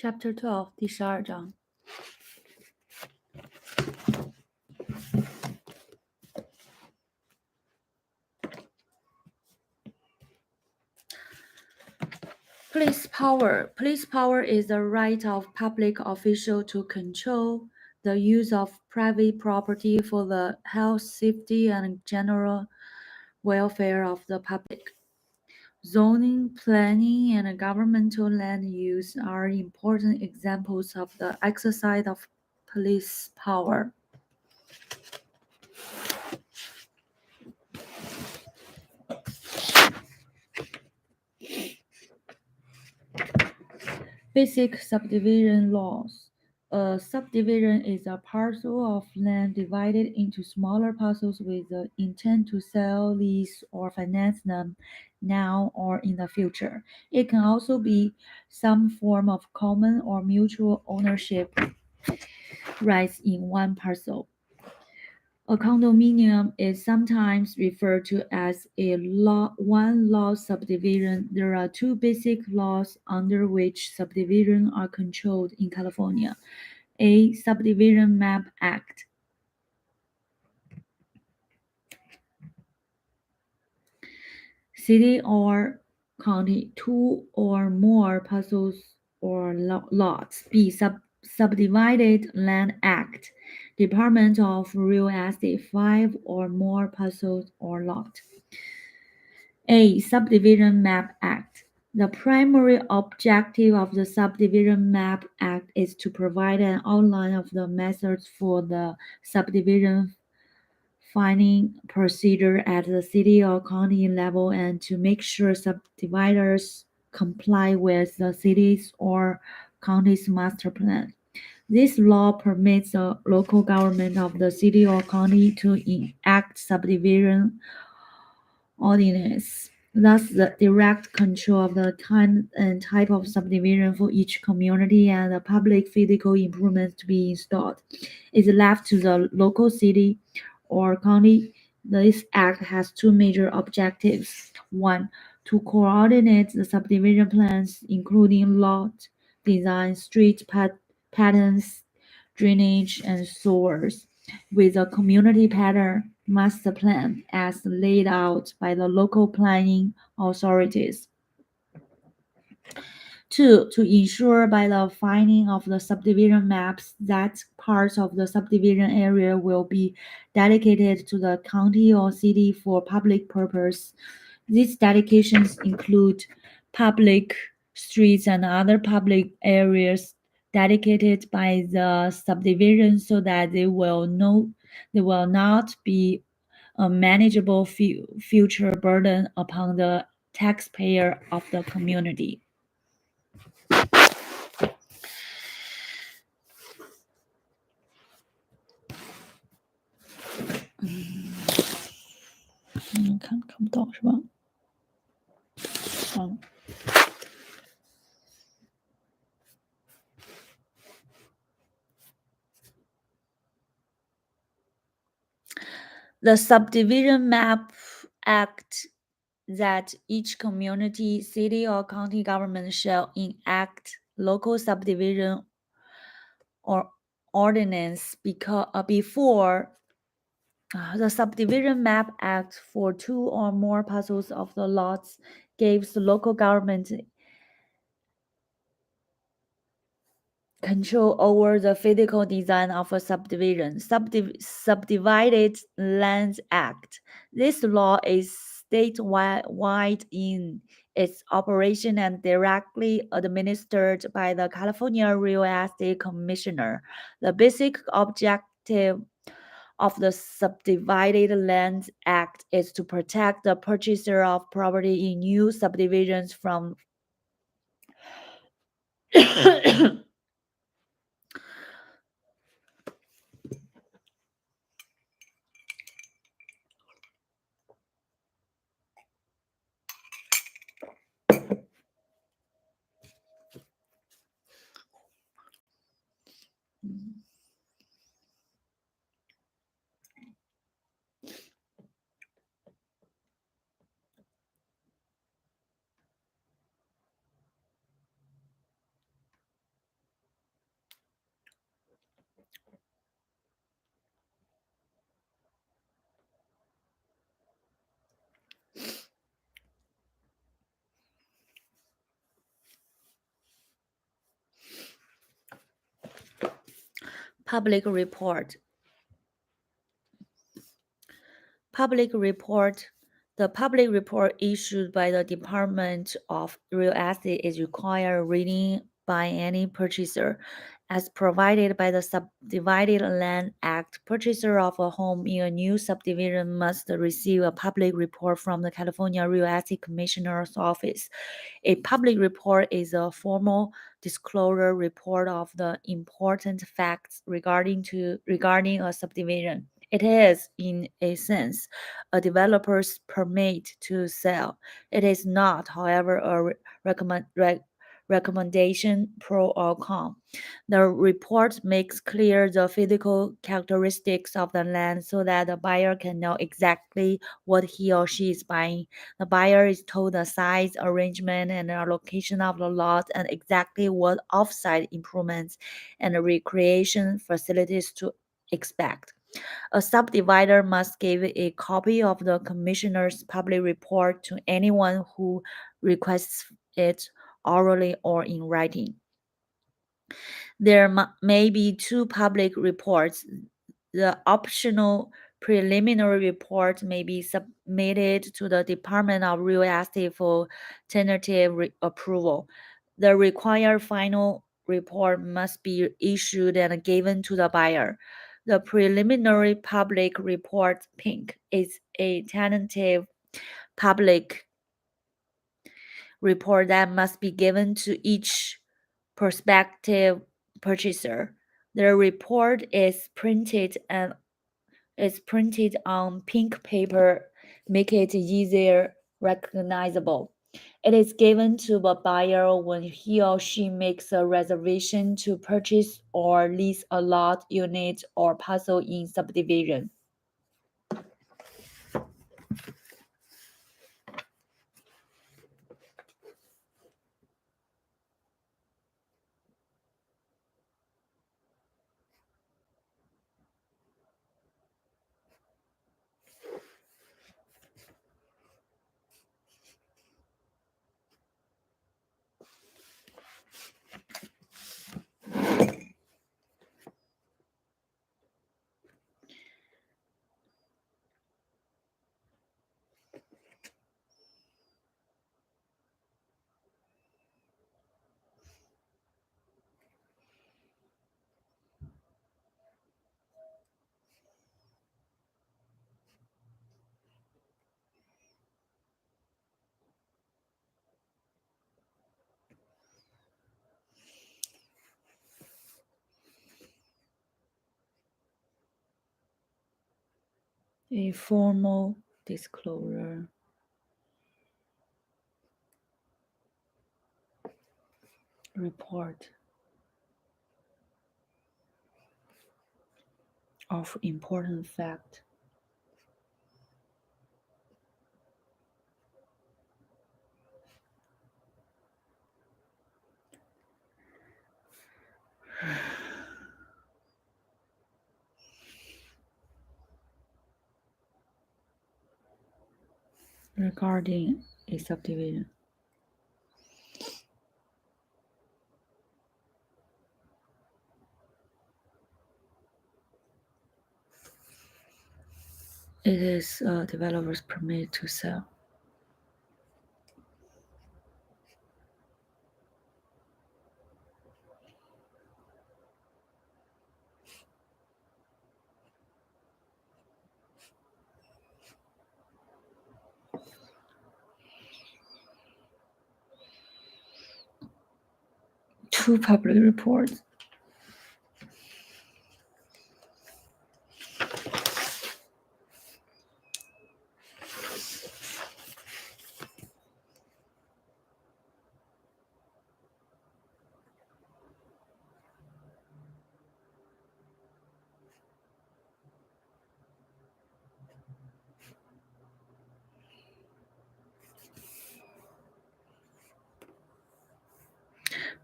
Chapter 12 第12章 Police power. Police power is the right of public official to control the use of private property for the health, safety, and general welfare of the public. Zoning, planning, and governmental land use are important examples of the exercise of police power. Basic subdivision laws. A subdivision is a parcel of land divided into smaller parcels with the intent to sell, lease, or finance them now or in the future. It can also be some form of common or mutual ownership rights in one parcel. A condominium is sometimes referred to as a one-lot subdivision. There are two basic laws under which subdivisions are controlled in California. A. Subdivision Map Act. City or county, two or more parcels or lots. B. Subdivided Land Act. Department of Real Estate, five or more parcels or lot. A. Subdivision Map Act. The primary objective of the Subdivision Map Act is to provide an outline of the methods for the subdivision filing procedure at the city or county level and to make sure subdividers comply with the city's or county's master plan. This law permits the local government of the city or county to enact subdivision ordinance. Thus, the direct control of the kind and type of subdivision for each community and the public physical improvements to be installed is left to the local city or county. This act has two major objectives. One, to coordinate the subdivision plans, including lot design, street patterns, drainage, and sewers, with a community pattern master plan as laid out by the local planning authorities. Two, to ensure by the filing of the subdivision maps that parts of the subdivision area will be dedicated to the county or city for public purpose. These dedications include public streets and other public areas dedicated by the subdivision so that they will not be a manageable future burden upon the taxpayer of the community.看不懂是吧？The Subdivision Map Act that each community, city, or county government shall enact local subdivision or ordinance before the Subdivision Map Act for two or more parcels of the lots gives the local government control over the physical design of a subdivision. Subdivided Lands Act. This law is statewide in its operation and directly administered by the California Real Estate Commissioner. The basic objective of the Subdivided Lands Act is to protect the purchaser of property in new subdivisions from Public report. Public report. The public report issued by the Department of Real Estate is required reading by any purchaser. As provided by the Subdivided Land Act, purchaser of a home in a new subdivision must receive a public report from the California Real Estate Commissioner's Office. A public report is a formal disclosure report of the important facts regarding a subdivision. It is, in a sense, a developer's permit to sell. It is not, however, a recommendation pro or con. The report makes clear the physical characteristics of the land so that the buyer can know exactly what he or she is buying. The buyer is told the size, arrangement, and the location of the lot and exactly what offsite improvements and recreation facilities to expect. A subdivider must give a copy of the commissioner's public report to anyone who requests it orally or in writing. There may be two public reports. The optional preliminary report may be submitted to the Department of Real Estate for tentative approval. The required final report must be issued and given to the buyer. The preliminary public report, pink, is a tentative public report that must be given to each prospective purchaser. The report is printed on pink paper, make it easier recognizable. It is given to the buyer when he or she makes a reservation to purchase or lease a lot, unit, or parcel in subdivision. A formal disclosure report of important fact. Regarding a subdivision. It is a developer's permit to sell. Two public reports.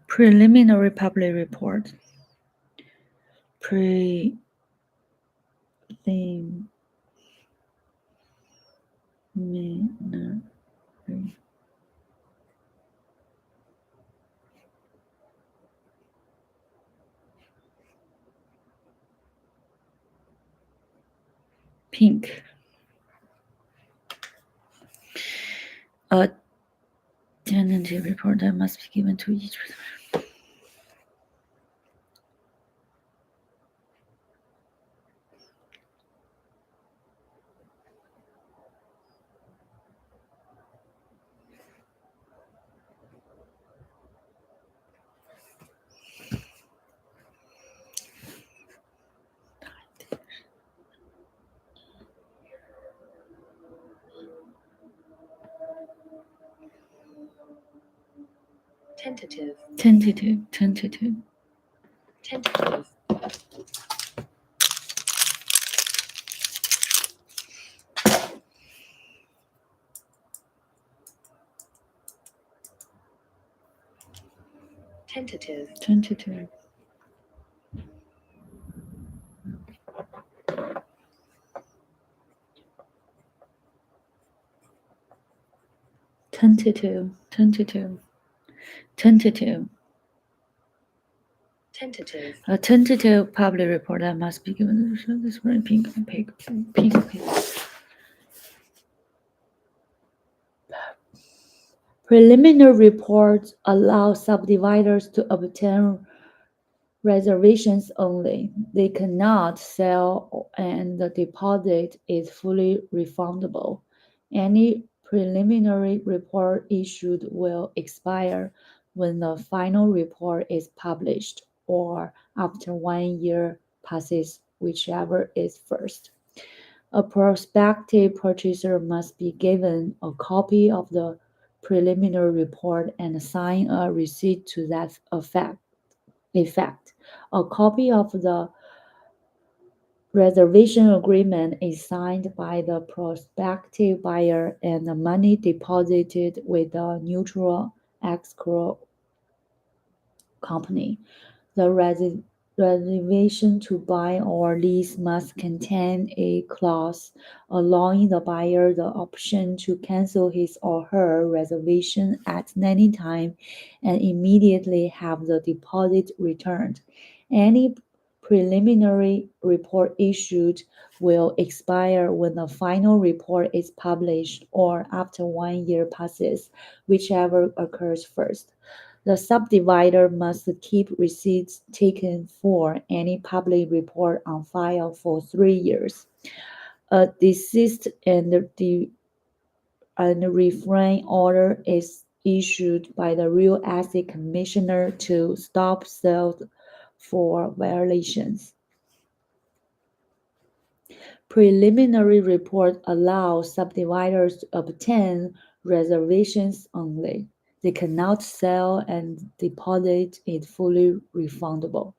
Preliminary public report. Preliminary pink. A tentative report that must be given to each. Tentative. Tentative, tentative. Tentative. Tentative. Tentative. Tentative, tentative, tentative. Tentative. A tentative public report that must be given. This one pink, pink, pink. Okay. Preliminary reports allow subdividers to obtain reservations only. They cannot sell, and the deposit is fully refundable. Any preliminary report issued will expire when the final report is published or after 1 year passes, whichever is first. A prospective purchaser must be given a copy of the preliminary report and sign a receipt to that effect. A copy of the reservation agreement is signed by the prospective buyer and the money deposited with the neutral escrow company. The reservation to buy or lease must contain a clause allowing the buyer the option to cancel his or her reservation at any time and immediately have the deposit returned. Any preliminary report issued will expire when the final report is published or after 1 year passes, whichever occurs first. The subdivider must keep receipts taken for any public report on file for 3 years. A desist and refrain order is issued by the Real Estate Commissioner to stop sales for violations. Preliminary report allows subdividers to obtain reservations only. They cannot sell, and deposit is fully refundable.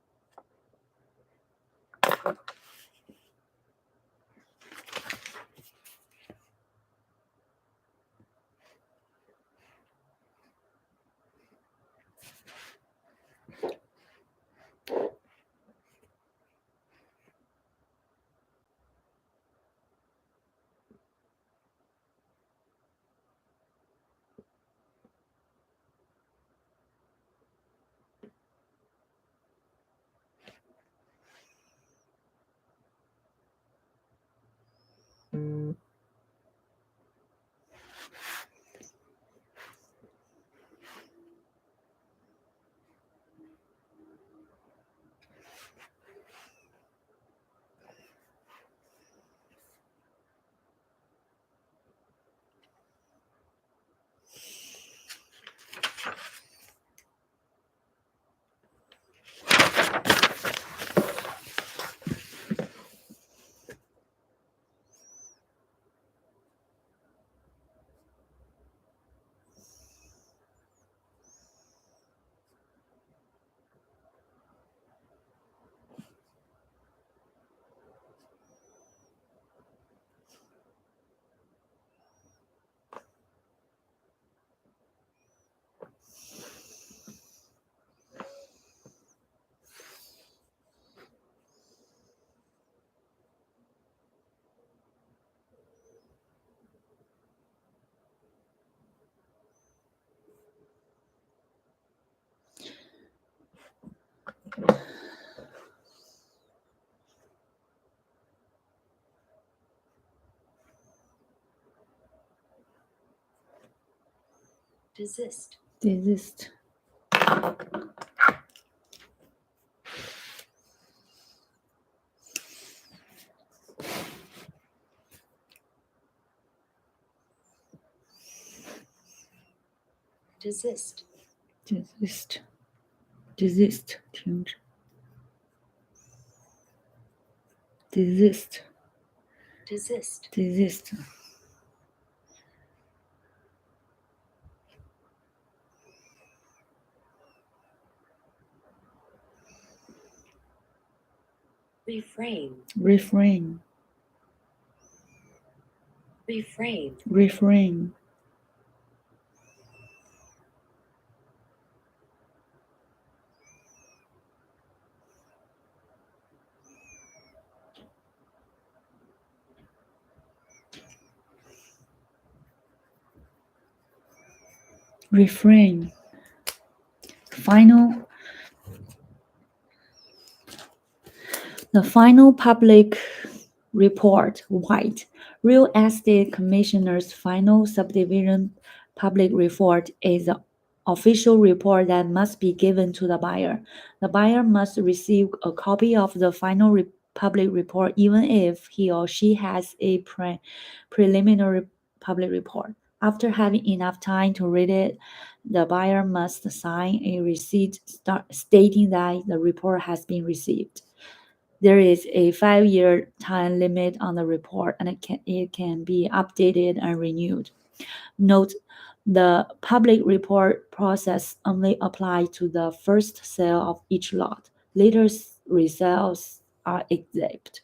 desist, desist, desist, desist, desist, 停止 desist, desist, desist, refrain, refrain, refrain, refrain, refrain, final, the final public report, white, real estate commissioner's final subdivision public report is the official report that must be given to the buyer. The buyer must receive a copy of the final public report even if he or she has a preliminary public report. After having enough time to read it, the buyer must sign a receipt stating that the report has been received. There is a 5-year time limit on the report, and it can be updated and renewed. Note, the public report process only applies to the first sale of each lot. Later resales are exempt.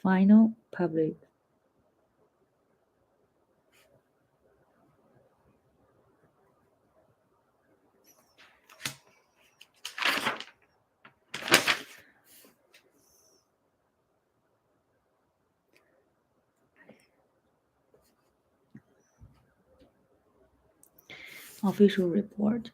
Final public official report.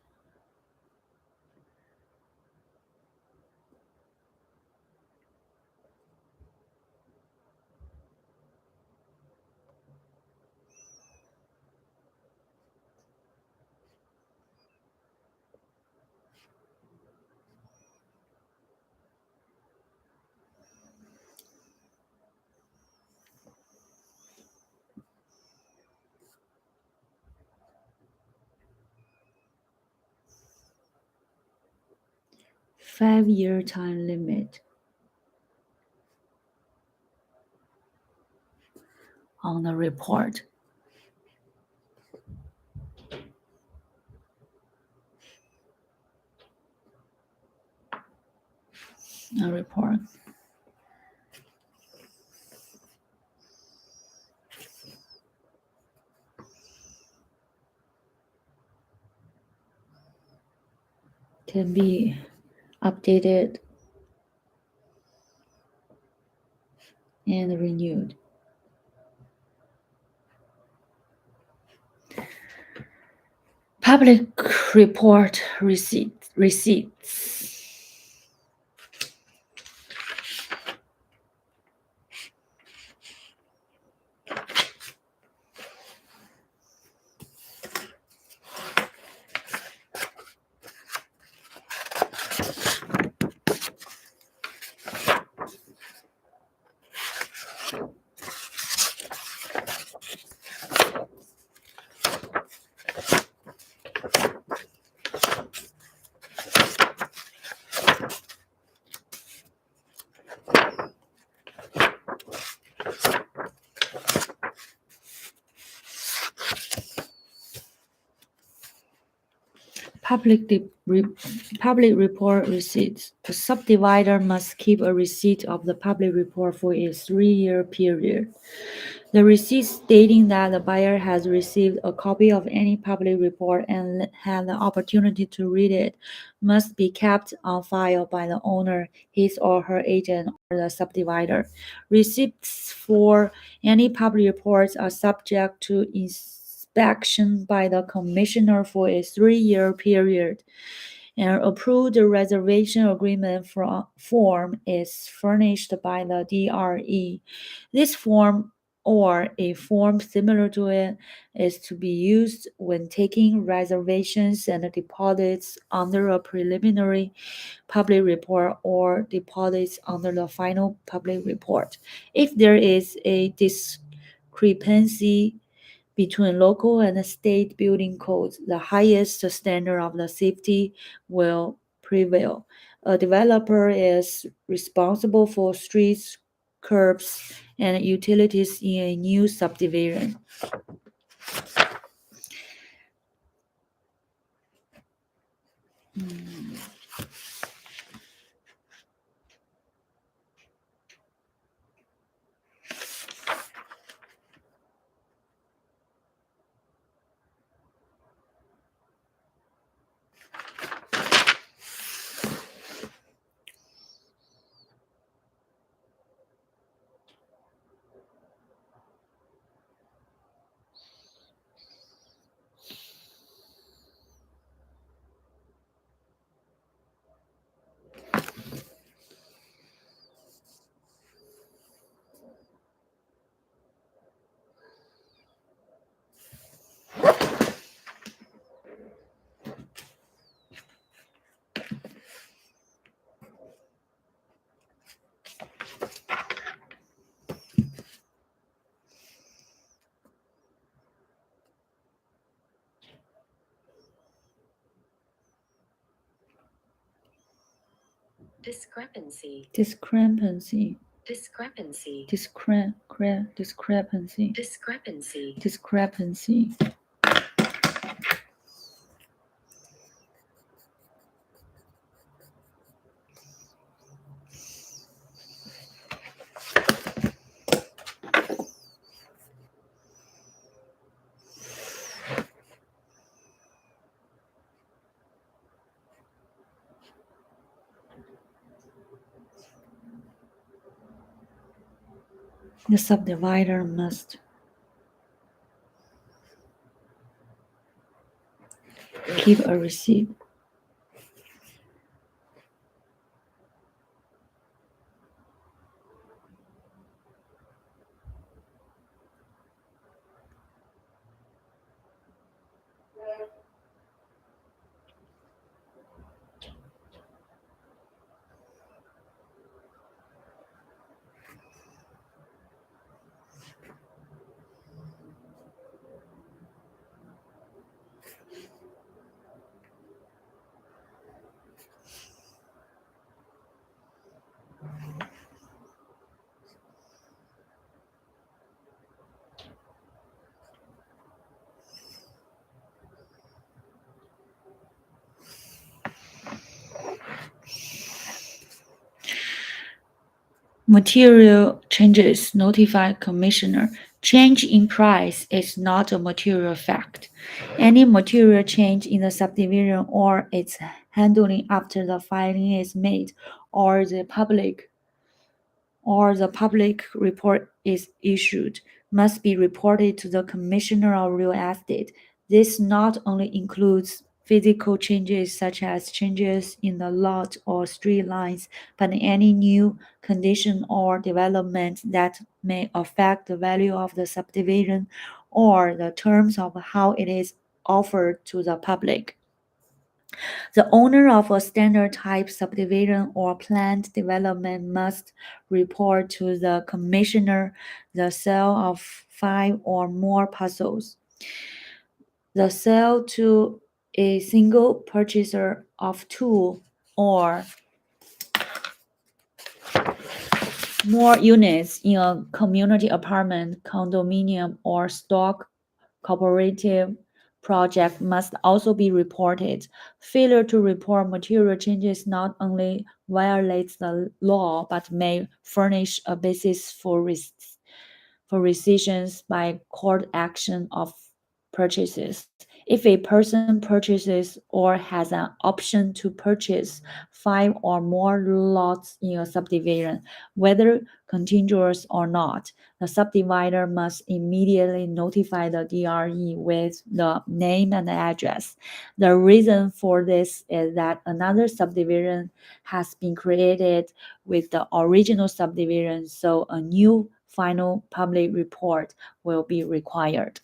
Five-year time limit on the report. A report. Can be updated and renewed. Public report receipts. Public report receipts. The subdivider must keep a receipt of the public report for a 3-year period. The receipt stating that the buyer has received a copy of any public report and had the opportunity to read it must be kept on file by the owner, his or her agent, or the subdivider. Receipts for any public reports are subject to inspection by the commissioner for a 3-year period. An approved reservation agreement form is furnished by the DRE. This form or a form similar to it is to be used when taking reservations and deposits under a preliminary public report or deposits under the final public report. If there is a discrepancy between local and state building codes, the highest standard of the safety will prevail. A developer is responsible for streets, curbs, and utilities in a new subdivision. Discrepancy. Discrepancy. Discrepancy. Discrepancy. Discrepancy. Discrepancy. The subdivider must keep a receipt. Material changes notify commissioner. Change in price is not a material fact. Any material change in the subdivision or its handling after the filing is made or the public report is issued must be reported to the commissioner of real estate. This not only includes physical changes such as changes in the lot or street lines, but any new condition or development that may affect the value of the subdivision or the terms of how it is offered to the public. The owner of a standard type subdivision or planned development must report to the commissioner the sale of 5 or more parcels. The sale to a single purchaser of 2 or more units in a community apartment, condominium, or stock cooperative project must also be reported. Failure to report material changes not only violates the law but may furnish a basis for rescissions by court action of purchases. If a person purchases or has an option to purchase 5 or more lots in a subdivision, whether contiguous or not, the subdivider must immediately notify the DRE with the name and address. The reason for this is that another subdivision has been created with the original subdivision, so a new final public report will be required.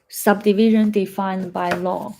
Subdivision defined by law.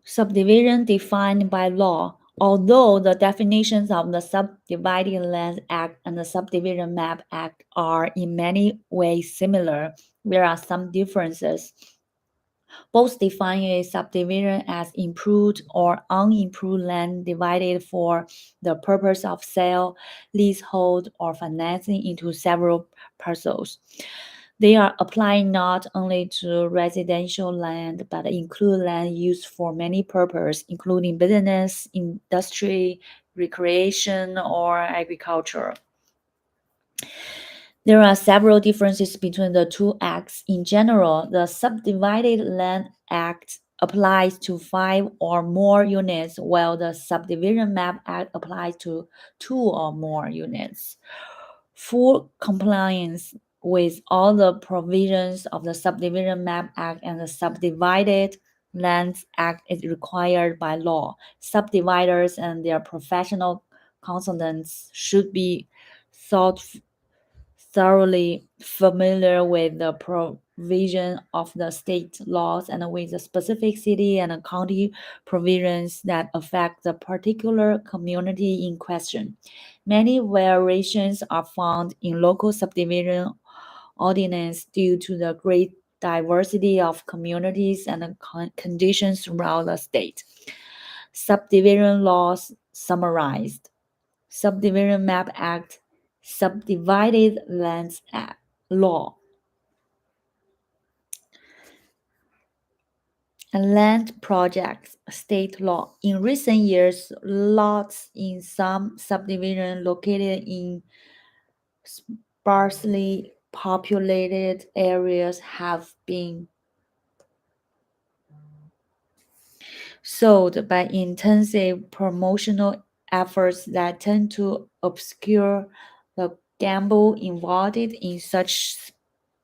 Subdivision defined by law. Although the definitions of the Subdividing Lands Act and the Subdivision Map Act are in many ways similar, there are some differences. Both define a subdivision as improved or unimproved land divided for the purpose of sale, leasehold, or financing into several parcels. They are applied not only to residential land, but include land used for many purposes, including business, industry, recreation, or agriculture. There are several differences between the two acts. In general, the Subdivided Land Act applies to 5 or more units, while the Subdivision Map Act applies to 2 or more units. Full compliance with all the provisions of the Subdivision Map Act and the Subdivided Lands Act is required by law. Subdividers and their professional consultants should be thoroughly familiar with the provision of the state laws and with the specific city and county provisions that affect the particular community in question. Many variations are found in local subdivision ordinance due to the great diversity of communities and conditions throughout the state. Subdivision laws summarized. Subdivision Map Act, Subdivided Lands Act, Law. And land projects, state law. In recent years, lots in some subdivisions located in sparsely populated areas have been sold by intensive promotional efforts that tend to obscure the gamble involved in such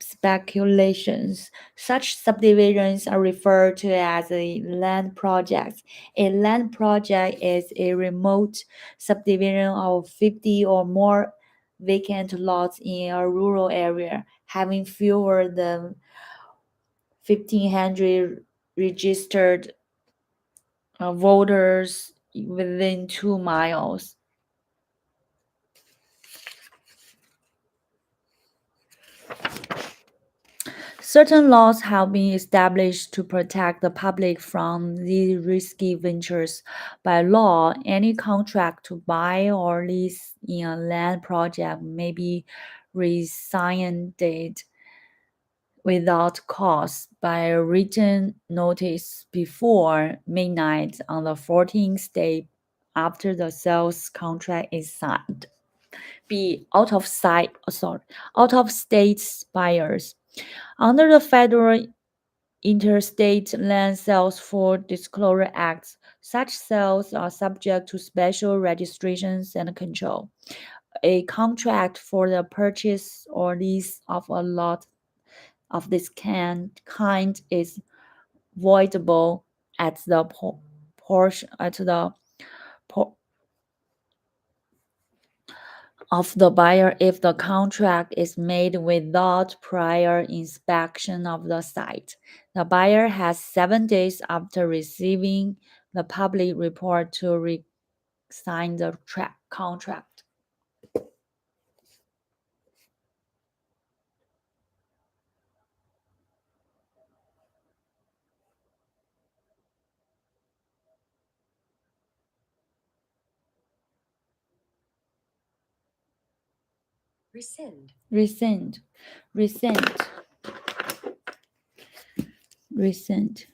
speculations. Such subdivisions are referred to as a land project. A land project is a remote subdivision of 50 or more vacant lots in a rural area, having fewer than 1,500 registered voters within 2 miles. Certain laws have been established to protect the public from these risky ventures. By law, any contract to buy or lease in a land project may be rescinded without cause by a written notice before midnight on the 14th day after the sales contract is signed. B. Out of state buyers. Under the Federal Interstate Land Sales for Disclosure Act, such sales are subject to special registrations and control. A contract for the purchase or lease of a lot of this kind is voidable at the portion at the of the buyer if the contract is made without prior inspection of the site. The buyer has 7 days after receiving the public report to sign the contract. Rescind. Rescind. Rescind. Rescind.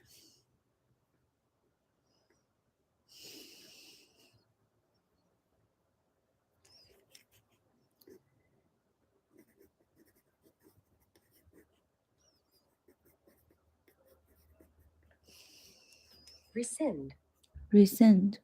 Rescind. Rescind.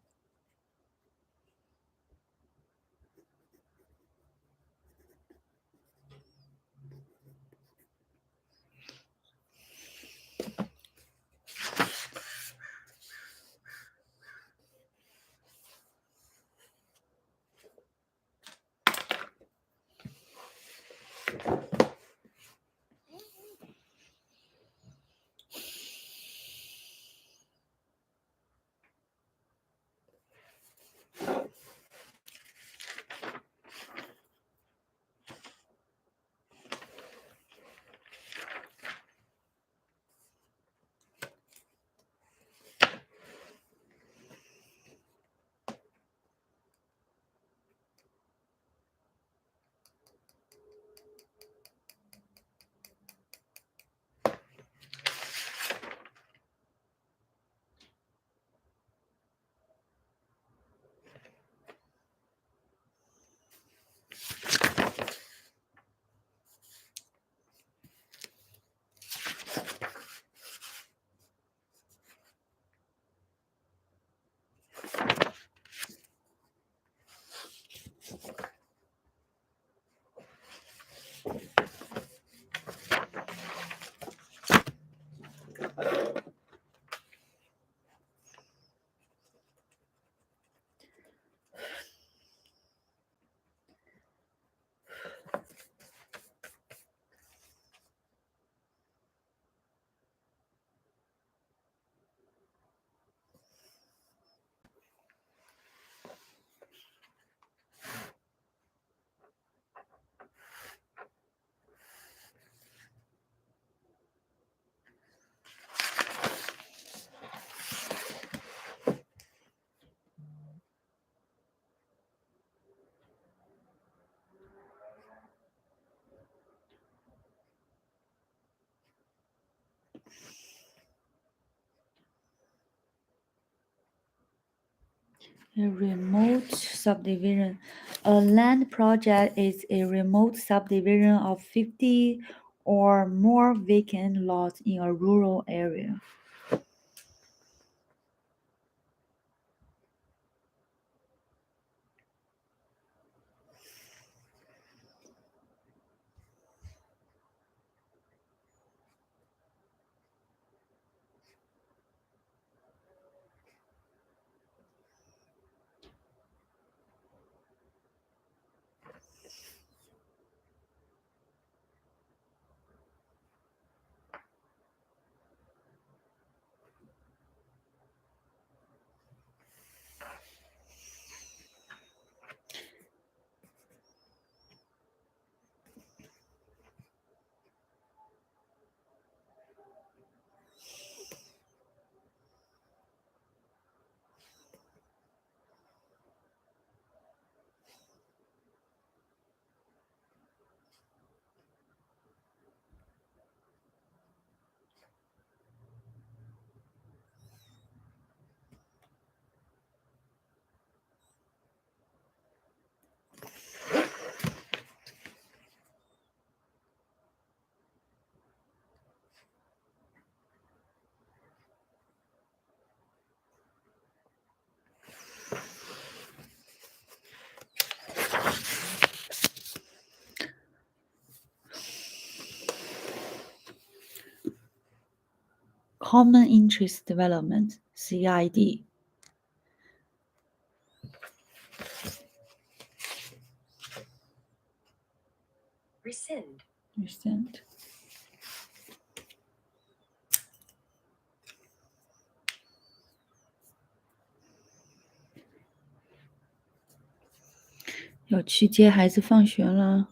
A remote subdivision. A land project is a remote subdivision of 50 or more vacant lots in a rural area. Common Interest Development (CID). Rescind. Rescind.要去接孩子放学了。